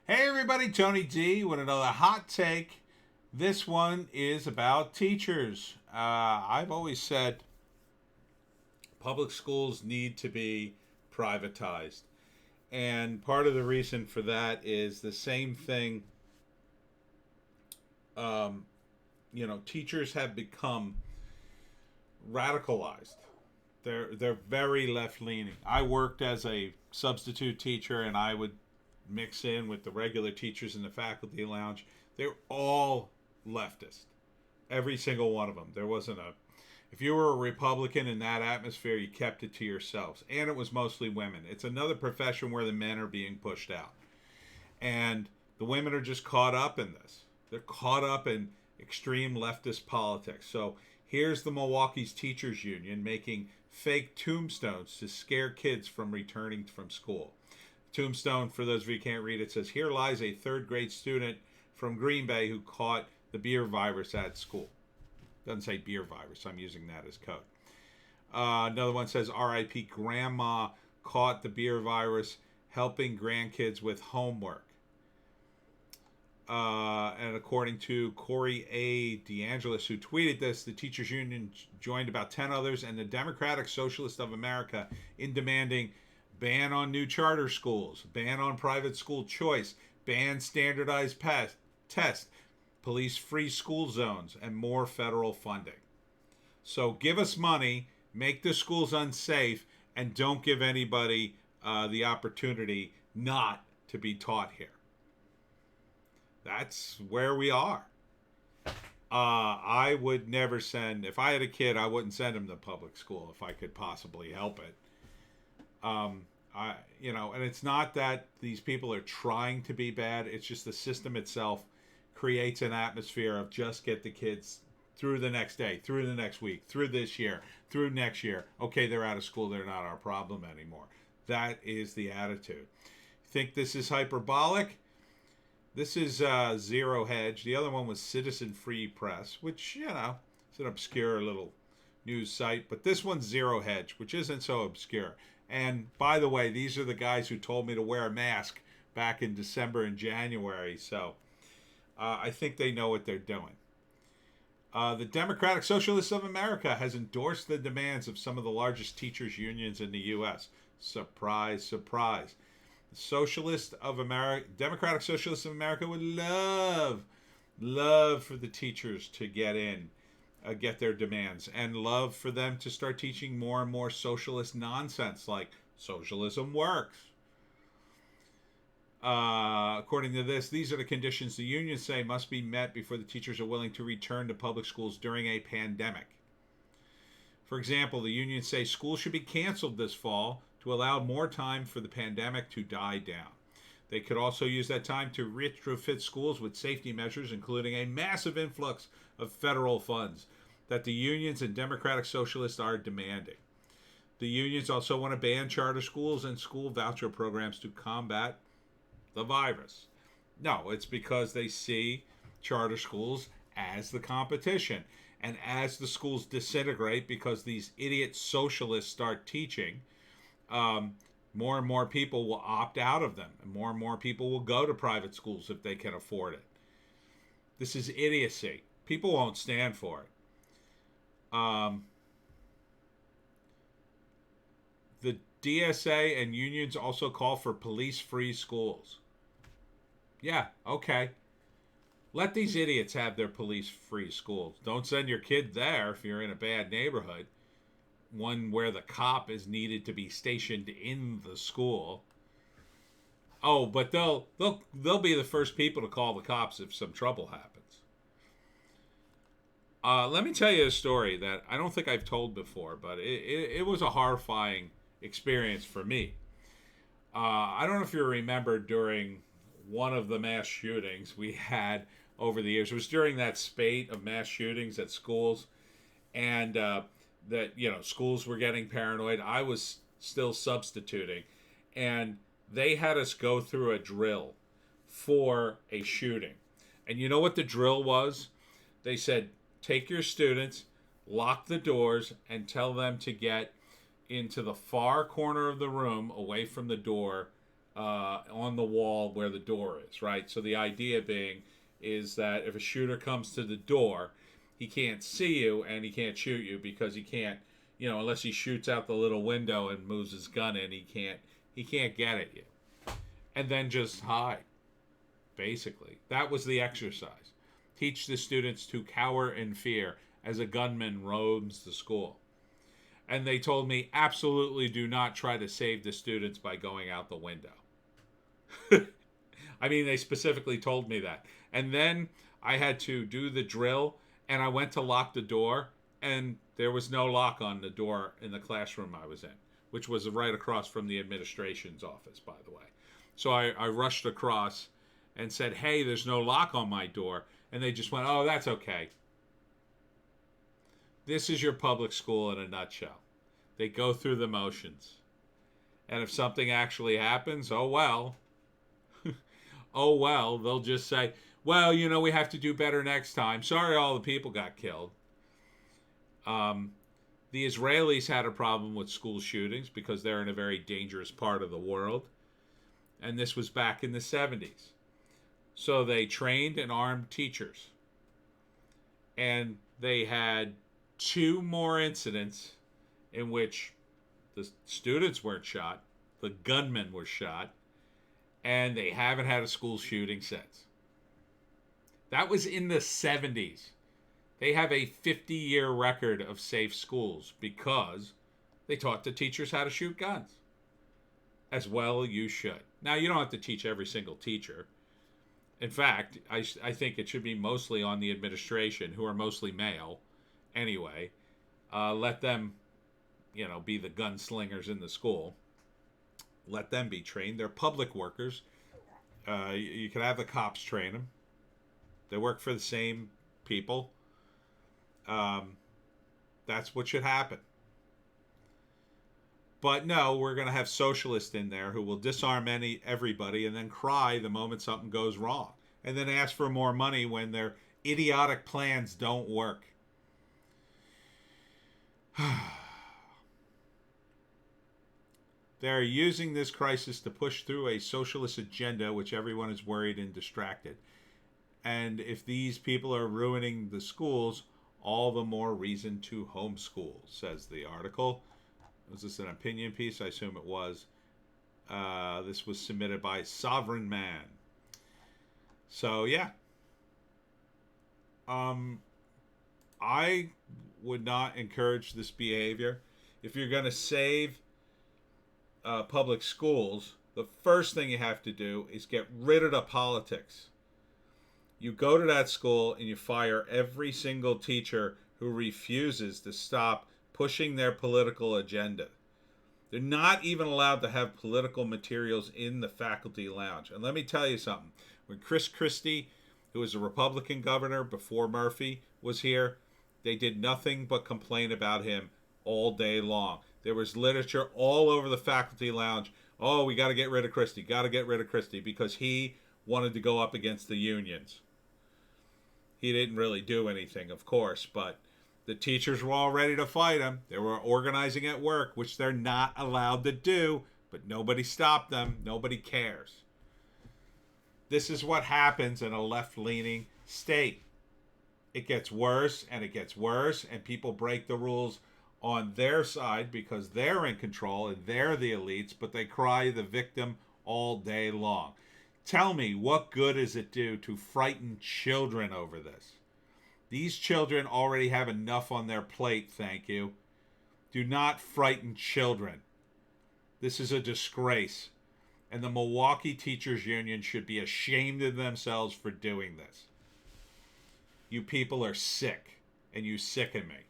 Hey everybody, Tony D with another hot take. This one is about teachers. I've always said public schools need to be privatized. And part of the reason for that is the same thing. Um, Teachers have become radicalized. They're very left leaning. I worked as a substitute teacher, and I would mix in with the regular teachers in the faculty lounge. They're all leftist. Every single one of them. There wasn't a. If you were a Republican in that atmosphere, you kept it to yourselves. And it was mostly women. It's another profession where the men are being pushed out. And the women are just caught up in this. They're caught up in extreme leftist politics. So here's the Milwaukee's Teachers Union making fake tombstones to scare kids from returning from school. Tombstone, for those of you who can't read it, says, "Here lies a third grade student from Green Bay who caught the beer virus at school." Doesn't say beer virus. I'm using that as code. Another one says, "R.I.P. Grandma caught the beer virus helping grandkids with homework." And according to Corey A. DeAngelis, who tweeted this, the teachers union joined about 10 others and the Democratic Socialists of America in demanding ban on new charter schools, ban on private school choice, ban standardized tests, police free school zones, and more federal funding. So give us money, make the schools unsafe, and don't give anybody the opportunity not to be taught here. That's where we are. I would never send, if I had a kid, I wouldn't send him to public school if I could possibly help it. And it's not that these people are trying to be bad. It's just the system itself creates an atmosphere of just get the kids through the next day, through the next week, through this year, through next year. Okay, they're out of school. They're not our problem anymore. That is the attitude. Think this is hyperbolic? This is Zero Hedge. The other one was Citizen Free Press, which, it's an obscure little news site. But this one's Zero Hedge, which isn't so obscure. And by the way, these are the guys who told me to wear a mask back in December and January. So I think they know what they're doing. The Democratic Socialists of America has endorsed the demands of some of the largest teachers' unions in the U.S. Surprise, surprise. Democratic Socialists of America would love for the teachers to get their demands, and love for them to start teaching more and more socialist nonsense like socialism works. According to this, these are the conditions the unions say must be met before the teachers are willing to return to public schools during a pandemic. For example, the unions say schools should be canceled this fall to allow more time for the pandemic to die down. They could also use that time to retrofit schools with safety measures, including a massive influx of federal funds that the unions and Democratic Socialists are demanding. The unions also want to ban charter schools and school voucher programs to combat the virus. No, it's because they see charter schools as the competition. And as the schools disintegrate because these idiot socialists start teaching, more and more people will opt out of them. And more people will go to private schools if they can afford it. This is idiocy. People won't stand for it. The DSA and unions also call for police-free schools. Yeah, okay. Let these idiots have their police-free schools. Don't send your kid there if you're in a bad neighborhood, one where the cop is needed to be stationed in the school. Oh, but they'll be the first people to call the cops if some trouble happens. Let me tell you a story that I don't think I've told before, but it was a horrifying experience for me. I don't know if you remember during one of the mass shootings we had over the years. It was during that spate of mass shootings at schools, and that schools were getting paranoid. I was still substituting, and they had us go through a drill for a shooting. And you know what the drill was? They said, take your students, lock the doors, and tell them to get into the far corner of the room away from the door on the wall where the door is, right? So the idea being is that if a shooter comes to the door, he can't see you and he can't shoot you because he can't, unless he shoots out the little window and moves his gun in, he can't get at you. And then just hide. Basically, that was the exercise. Teach the students to cower in fear as a gunman roams the school. And they told me, absolutely do not try to save the students by going out the window. I mean, they specifically told me that. And then I had to do the drill, and I went to lock the door, and there was no lock on the door in the classroom I was in, which was right across from the administration's office, by the way. So I rushed across and said, hey, there's no lock on my door. And they just went, oh, that's okay. This is your public school in a nutshell. They go through the motions. And if something actually happens, oh, well. Oh, well, they'll just say, well, we have to do better next time. Sorry all the people got killed. The Israelis had a problem with school shootings because they're in a very dangerous part of the world. And this was back in the 70s. So they trained and armed teachers. And they had 2 more incidents in which the students weren't shot, the gunmen were shot, and they haven't had a school shooting since. That was in the 70s. They have a 50-year record of safe schools because they taught the teachers how to shoot guns. As well, you should. Now, you don't have to teach every single teacher. In fact, I think it should be mostly on the administration, who are mostly male anyway. Let them, be the gunslingers in the school. Let them be trained. They're public workers. You can have the cops train them. They work for the same people. That's what should happen. But no, we're going to have socialists in there who will disarm everybody and then cry the moment something goes wrong. And then ask for more money when their idiotic plans don't work. They're using this crisis to push through a socialist agenda, which everyone is worried and distracted. And if these people are ruining the schools, all the more reason to homeschool, says the article. Was this an opinion piece? I assume it was. This was submitted by Sovereign Man. So, yeah. I would not encourage this behavior. If you're going to save public schools, the first thing you have to do is get rid of the politics. You go to that school and you fire every single teacher who refuses to stop pushing their political agenda. They're not even allowed to have political materials in the faculty lounge. And let me tell you something. When Chris Christie, who was a Republican governor before Murphy was here, they did nothing but complain about him all day long. There was literature all over the faculty lounge. Oh, we got to get rid of Christie. Got to get rid of Christie because he wanted to go up against the unions. He didn't really do anything, of course, but the teachers were all ready to fight him. They were organizing at work, which they're not allowed to do, but nobody stopped them. Nobody cares. This is what happens in a left-leaning state. It gets worse, and it gets worse, and people break the rules on their side because they're in control and they're the elites, but they cry the victim all day long. Tell me, what good does it do to frighten children over this? These children already have enough on their plate, thank you. Do not frighten children. This is a disgrace. And the Milwaukee Teachers Union should be ashamed of themselves for doing this. You people are sick, and you sicken me.